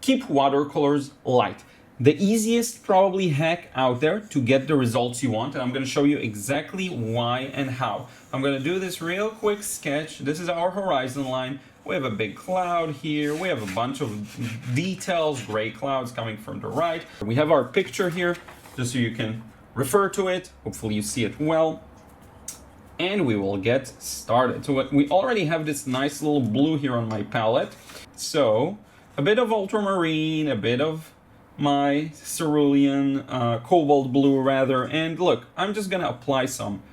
keep watercolors light. The easiest probably hack out there to get the results you want, and I'm going to show you exactly why and how. I'm going to do this real quick sketch. This is our horizon line. We have a big cloud here. We have a bunch of details, gray clouds coming from the right. We have our picture here, just so you can refer to it. Hopefully you see it well. And we will get started. So we already have this nice little blue here on my palette. So a bit of ultramarine, a bit of my cerulean, cobalt blue rather. And look, I'm just gonna apply some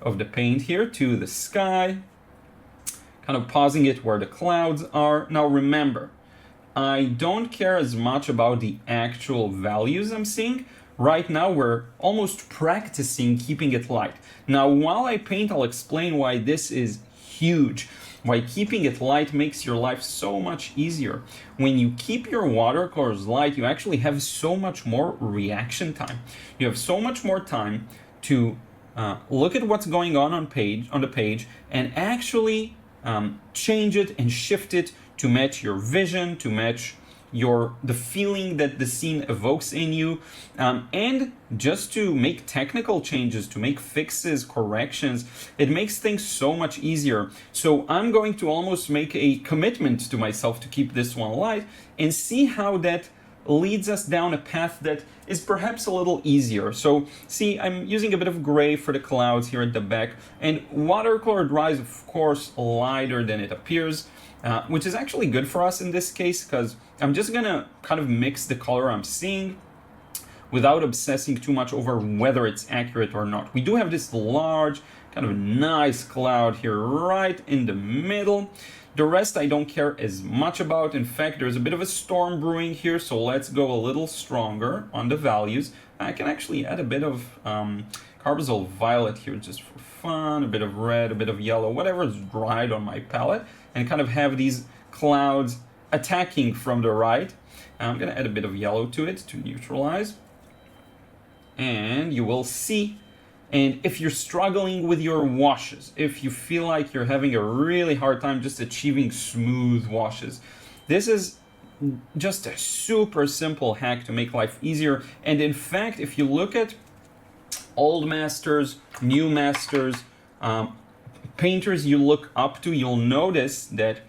of the paint here to the sky, kind of pausing it where the clouds are. Now remember, I don't care as much about the actual values I'm seeing. Right now we're almost practicing keeping it light. Now while I paint, I'll explain why this is huge. Why keeping it light makes your life so much easier. When you keep your watercolors light, you actually have so much more reaction time. You have so much more time to look at what's going on the page and actually change it and shift it to match your vision, to match the feeling that the scene evokes in you, and just to make technical changes, to make fixes, corrections. It makes things so much easier. So I'm going to almost make a commitment to myself to keep this one light and see how that leads us down a path that is perhaps a little easier. So see, I'm using a bit of gray for the clouds here at the back, and watercolor dries, of course, lighter than it appears. Which is actually good for us in this case, because I'm just gonna kind of mix the color I'm seeing without obsessing too much over whether it's accurate or not. We do have this large, kind of nice cloud here right in the middle. The rest I don't care as much about. In fact, there's a bit of a storm brewing here, so let's go a little stronger on the values. I can actually add a bit of carbazole violet here just for fun, a bit of red, a bit of yellow, whatever is dried on my palette, and kind of have these clouds attacking from the right. I'm gonna add a bit of yellow to it to neutralize. And you will see, and if you're struggling with your washes, if you feel like you're having a really hard time just achieving smooth washes, this is just a super simple hack to make life easier. And in fact, if you look at old masters, new masters, painters you look up to, you'll notice that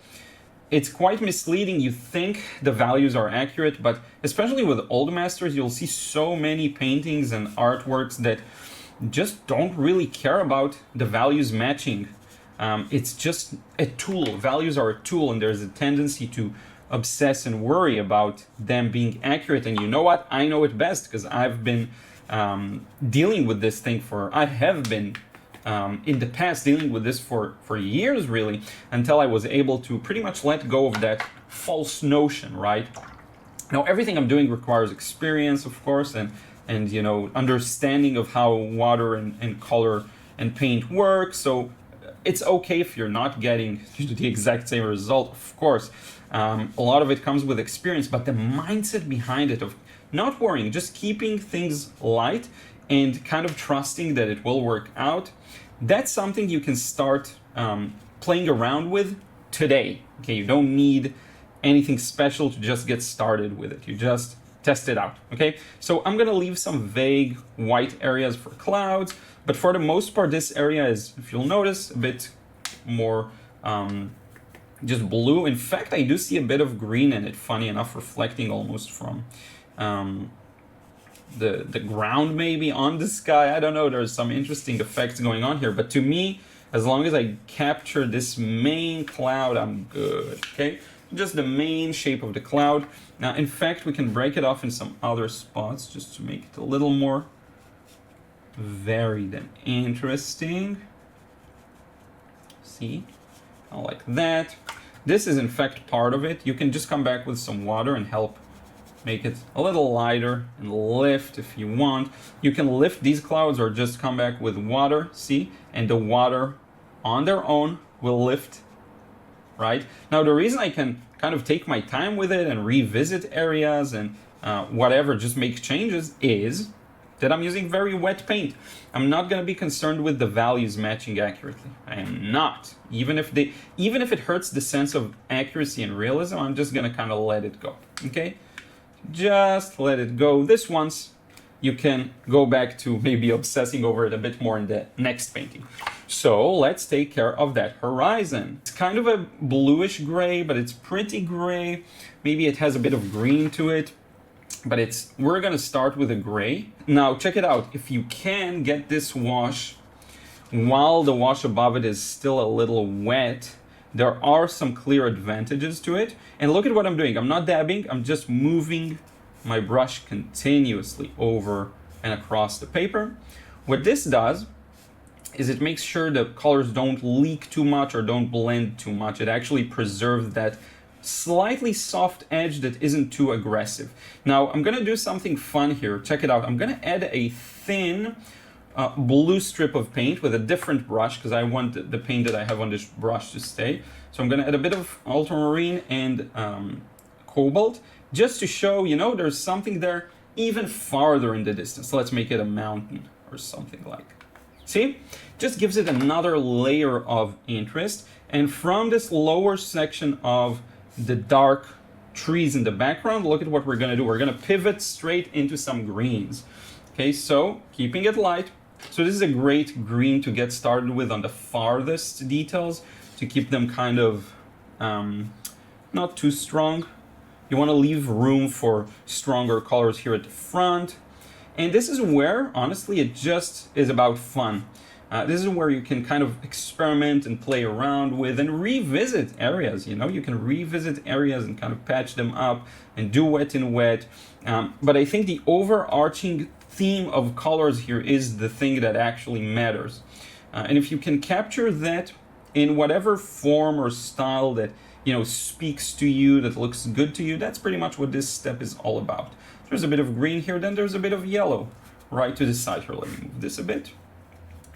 it's quite misleading. You think the values are accurate, but especially with old masters, you'll see so many paintings and artworks that just don't really care about the values matching. It's just a tool. Values are a tool, and there's a tendency to obsess and worry about them being accurate. And you know what? I know it best because I've been dealing with this thing I have been in the past dealing with this for years, really, until I was able to pretty much let go of that false notion, right? Now, everything I'm doing requires experience, of course, and you know, understanding of how water and color and paint work. So it's okay if you're not getting the exact same result, of course. A lot of it comes with experience, but the mindset behind it of not worrying, just keeping things light and kind of trusting that it will work out, that's something you can start playing around with today. Okay, you don't need anything special to just get started with it. You just test it out, okay? So I'm gonna leave some vague white areas for clouds, but for the most part, this area is, if you'll notice, a bit more just blue. In fact, I do see a bit of green in it, funny enough, reflecting almost from the ground maybe on the sky. I don't know, there's some interesting effects going on here, but to me, as long as I capture this main cloud, I'm good, okay? Just the main shape of the cloud. Now, in fact, we can break it off in some other spots just to make it a little more varied and interesting. See, I like that. This is in fact part of it. You can just come back with some water and help make it a little lighter and lift if you want. You can lift these clouds or just come back with water, see? And the water on their own will lift, right? Now, the reason I can kind of take my time with it and revisit areas and whatever, just make changes, is that I'm using very wet paint. I'm not going to be concerned with the values matching accurately. I am not. Even if it hurts the sense of accuracy and realism, I'm just going to kind of let it go. Okay? Just let it go this once. You can go back to maybe obsessing over it a bit more in the next painting. So let's take care of that horizon. It's kind of a bluish gray, but it's pretty gray. Maybe it has a bit of green to it, but we're gonna start with a gray. Now check it out. If you can get this wash while the wash above it is still a little wet, there are some clear advantages to it. And look at what I'm doing. I'm not dabbing, I'm just moving my brush continuously over and across the paper. What this does is it makes sure the colors don't leak too much or don't blend too much. It actually preserves that slightly soft edge that isn't too aggressive. Now I'm gonna do something fun here. Check it out. I'm gonna add a thin blue strip of paint with a different brush because I want the paint that I have on this brush to stay. So I'm gonna add a bit of ultramarine and cobalt just to show, you know, there's something there even farther in the distance. Let's make it a mountain or something like. See? Just gives it another layer of interest. And from this lower section of the dark trees in the background, look at what we're gonna do. We're gonna pivot straight into some greens. Okay, so keeping it light. So this is a great green to get started with on the farthest details to keep them kind of not too strong. You want to leave room for stronger colors here at the front. And this is where, honestly, it just is about fun. This is where you can kind of experiment and play around with and revisit areas, you know? You can revisit areas and kind of patch them up and do wet in wet. But I think the overarching theme of colors here is the thing that actually matters. And if you can capture that in whatever form or style that, you know, speaks to you, that looks good to you, that's pretty much what this step is all about. There's a bit of green here, then there's a bit of yellow right to the side here. Let me move this a bit.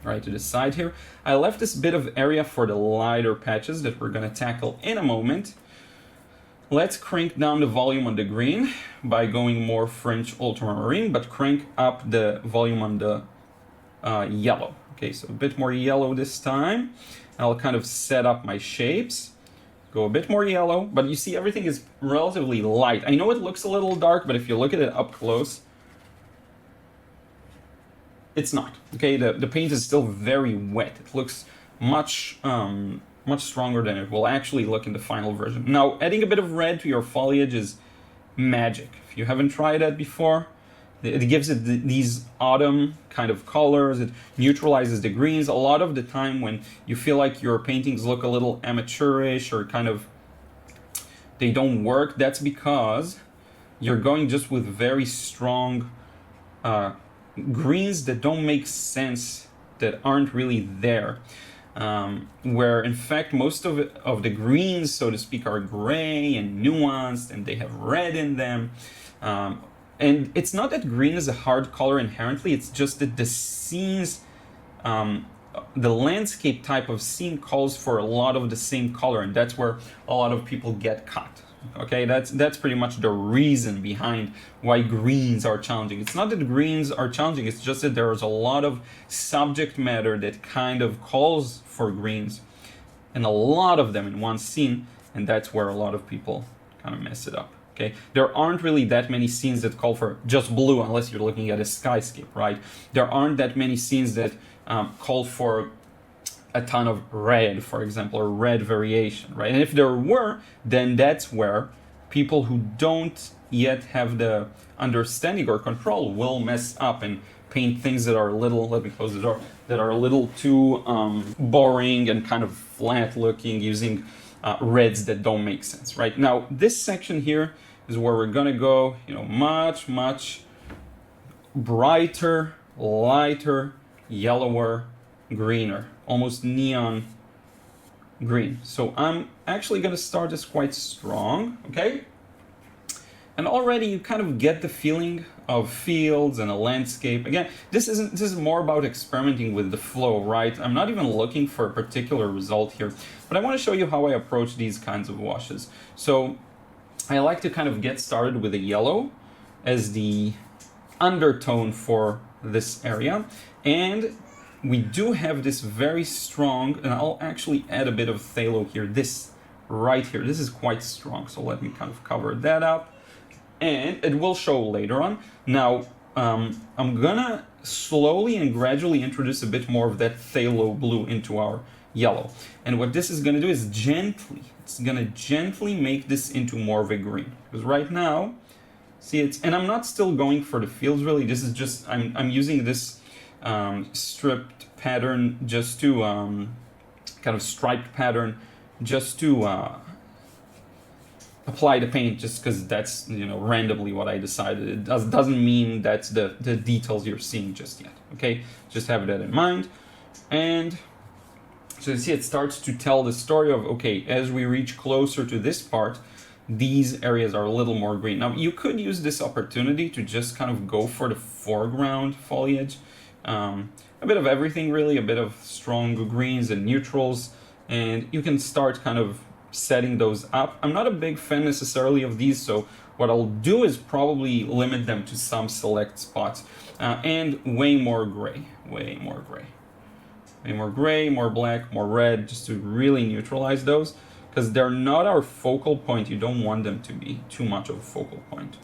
Right to the side here. I left this bit of area for the lighter patches that we're gonna tackle in a moment. Let's crank down the volume on the green by going more French ultramarine, but crank up the volume on the yellow. Okay, so a bit more yellow this time. I'll kind of set up my shapes. Go a bit more yellow, but you see everything is relatively light. I know it looks a little dark, but if you look at it up close, it's not. Okay, the paint is still very wet. It looks much stronger than it will actually look in the final version. Now, adding a bit of red to your foliage is magic. If you haven't tried that before, it gives it these autumn kind of colors. It neutralizes the greens. A lot of the time when you feel like your paintings look a little amateurish or kind of they don't work, that's because you're going just with very strong greens that don't make sense, that aren't really there. Where in fact most of the greens, so to speak, are gray and nuanced and they have red in them. And it's not that green is a hard color inherently, it's just that the scenes, the landscape type of scene calls for a lot of the same color, and that's where a lot of people get caught. Okay, that's pretty much the reason behind why greens are challenging. It's not that greens are challenging, it's just that there's a lot of subject matter that kind of calls for greens, and a lot of them in one scene, and that's where a lot of people kind of mess it up. Okay, there aren't really that many scenes that call for just blue unless you're looking at a skyscape, right? There aren't that many scenes that call for a ton of red, for example, or red variation, right? And if there were, then that's where people who don't yet have the understanding or control will mess up and paint things that are a little, let me close the door, that are a little too boring and kind of flat looking, using reds that don't make sense, right? Now, this section here is where we're gonna go, you know, much brighter, lighter, yellower, greener, almost neon green. So I'm actually gonna start this quite strong, okay? And already you kind of get the feeling of fields and a landscape. Again, this is more about experimenting with the flow, right? I'm not even looking for a particular result here, but I want to show you how I approach these kinds of washes. So I like to kind of get started with a yellow as the undertone for this area. And we do have this very strong, and I'll actually add a bit of phthalo here, this right here. This is quite strong, so let me kind of cover that up. and it will show later on. Now, I'm gonna slowly and gradually introduce a bit more of that phthalo blue into our yellow. And what this is gonna do is it's gonna gently make this into more of a green. Because right now, see, and I'm not still going for the fields really, this is just, I'm using this stripped pattern just to, kind of striped pattern, just to apply the paint, just because that's, you know, randomly what I decided. It doesn't mean that's the details you're seeing just yet, okay? Just have that in mind. And so you see it starts to tell the story of, okay, as we reach closer to this part, these areas are a little more green. Now, you could use this opportunity to just kind of go for the foreground foliage. A bit of everything really, a bit of strong greens and neutrals, and you can start kind of setting those up. I'm not a big fan necessarily of these, so what I'll do is probably limit them to some select spots, and way more gray, more gray, more black, more red, just to really neutralize those, because they're not our focal point. You don't want them to be too much of a focal point.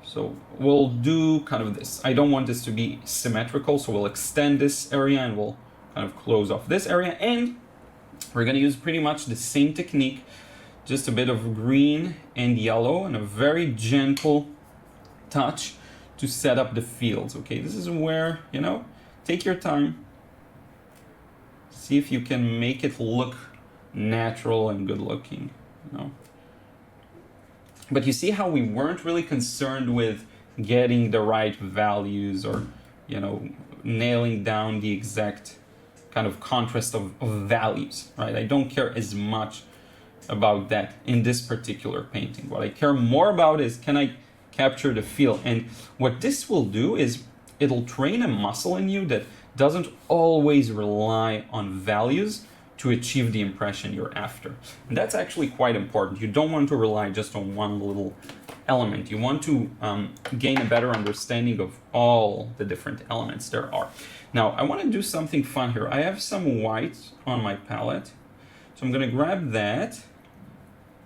So we'll do kind of this. I don't want this to be symmetrical, so we'll extend this area and we'll kind of close off this area, and we're going to use pretty much the same technique, just a bit of green and yellow and a very gentle touch to set up the fields. Okay, this is where, you know, take your time, see if you can make it look natural and good looking, you know. But you see how we weren't really concerned with getting the right values or, you know, nailing down the exact kind of contrast of values, right? I don't care as much about that in this particular painting. What I care more about is, can I capture the feel? And what this will do is it'll train a muscle in you that doesn't always rely on values to achieve the impression you're after. And that's actually quite important. You don't want to rely just on one little element. You want to gain a better understanding of all the different elements there are. Now, I want to do something fun here. I have some white on my palette, so I'm going to grab that,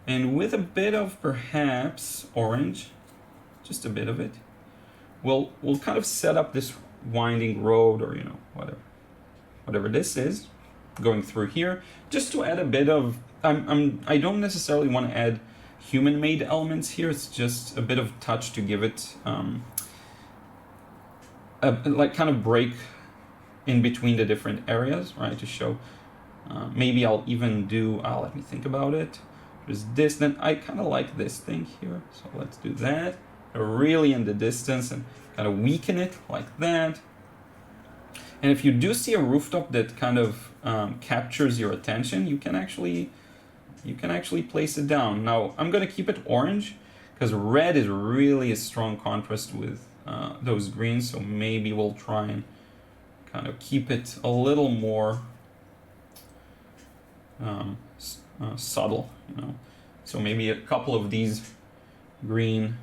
and with a bit of perhaps orange, just a bit of it, we'll kind of set up this winding road, or, you know, whatever this is, going through here, just to add a bit of, I don't necessarily want to add human-made elements here. It's just a bit of touch to give it like kind of break in between the different areas, right? To show, maybe I'll even do, let me think about it. There's this, then I kind of like this thing here, so let's do that. Really in the distance and kind of weaken it like that. And if you do see a rooftop that kind of captures your attention, you can actually place it down. Now, I'm going to keep it orange because red is really a strong contrast with those greens, so maybe we'll try and kind of keep it a little more subtle, you know. So maybe a couple of these green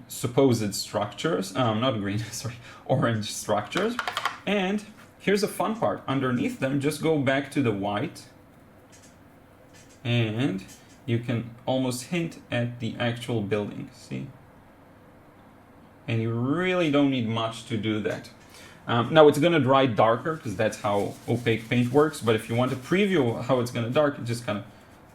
supposed structures, not green, sorry, orange structures. And here's the fun part. Underneath them, just go back to the white, and you can almost hint at the actual building, see? And you really don't need much to do that. Now it's going to dry darker because that's how opaque paint works, but if you want to preview how it's going to darken, just kind of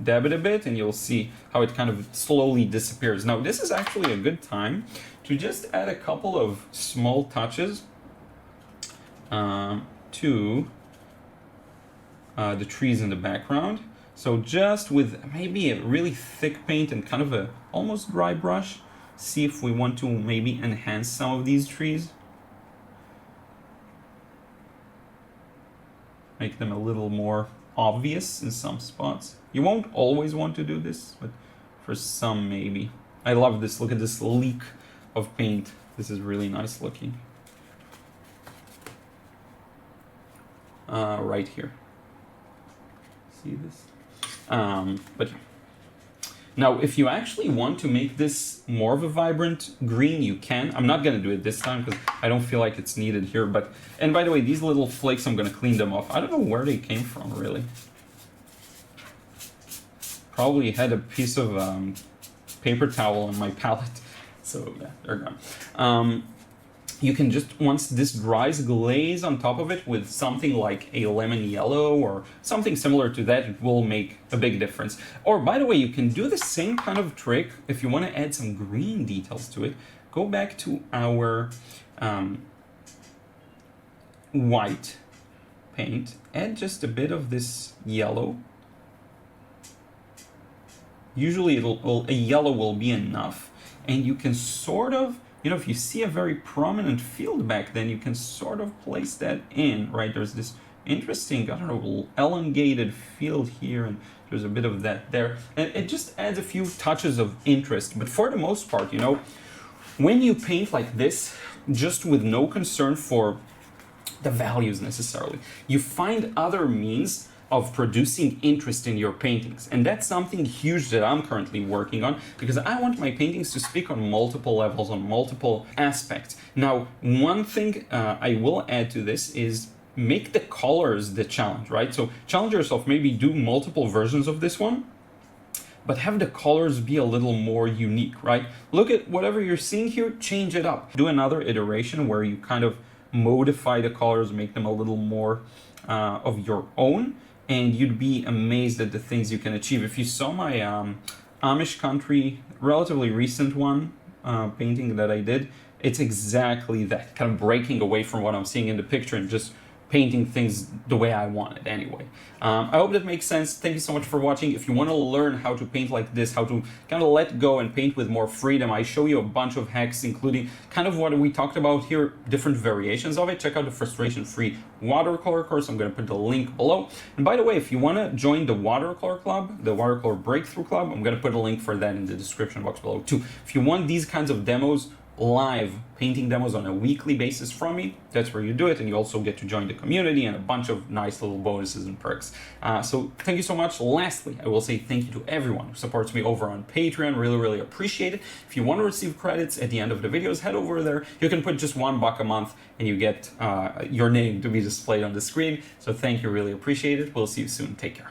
dab it a bit and you'll see how it kind of slowly disappears. Now this is actually a good time to just add a couple of small touches to the trees in the background. So just with maybe a really thick paint and kind of a almost dry brush, see if we want to maybe enhance some of these trees. Make them a little more obvious in some spots. You won't always want to do this, but for some maybe. I love this. Look at this leak of paint. This is really nice looking. Right here. See this? But yeah. Now, if you actually want to make this more of a vibrant green, you can. I'm not going to do it this time because I don't feel like it's needed here. But, and by the way, these little flakes, I'm going to clean them off. I don't know where they came from, really. Probably had a piece of paper towel on my palette. So yeah, they're gone. You can just, once this dries, glaze on top of it with something like a lemon yellow or something similar to that. It will make a big difference. Or by the way, you can do the same kind of trick if you want to add some green details to it. Go back to our white paint, add just a bit of this yellow. Usually a yellow will be enough, and you can sort of, you know, if you see a very prominent field back then, you can sort of place that in, right? There's this interesting, I don't know, elongated field here, and there's a bit of that there. And it just adds a few touches of interest. But for the most part, you know, when you paint like this, just with no concern for the values necessarily, you find other means of producing interest in your paintings. And that's something huge that I'm currently working on, because I want my paintings to speak on multiple levels, on multiple aspects. Now, one thing I will add to this is make the colors the challenge, right? So challenge yourself, maybe do multiple versions of this one, but have the colors be a little more unique, right? Look at whatever you're seeing here, change it up. Do another iteration where you kind of modify the colors, make them a little more of your own, and you'd be amazed at the things you can achieve. If you saw my Amish country, relatively recent one, painting that I did, it's exactly that, kind of breaking away from what I'm seeing in the picture and just painting things the way I want it anyway. I hope that makes sense. Thank you so much for watching. If you want to learn how to paint like this, how to kind of let go and paint with more freedom, I show you a bunch of hacks, including kind of what we talked about here, different variations of it. Check out the frustration-free watercolor course. I'm going to put the link below. And by the way, if you want to join the Watercolor Club, the Watercolor Breakthrough Club, I'm going to put a link for that in the description box below too. If you want these kinds of demos, live painting demos on a weekly basis from me, that's where you do it, and you also get to join the community and a bunch of nice little bonuses and perks. So thank you so much. Lastly, I will say thank you to everyone who supports me over on Patreon. Really appreciate it. If you want to receive credits at the end of the videos, head over there. You can put just $1 a month and you get your name to be displayed on the screen. So thank you, really appreciate it. We'll see you soon. Take care.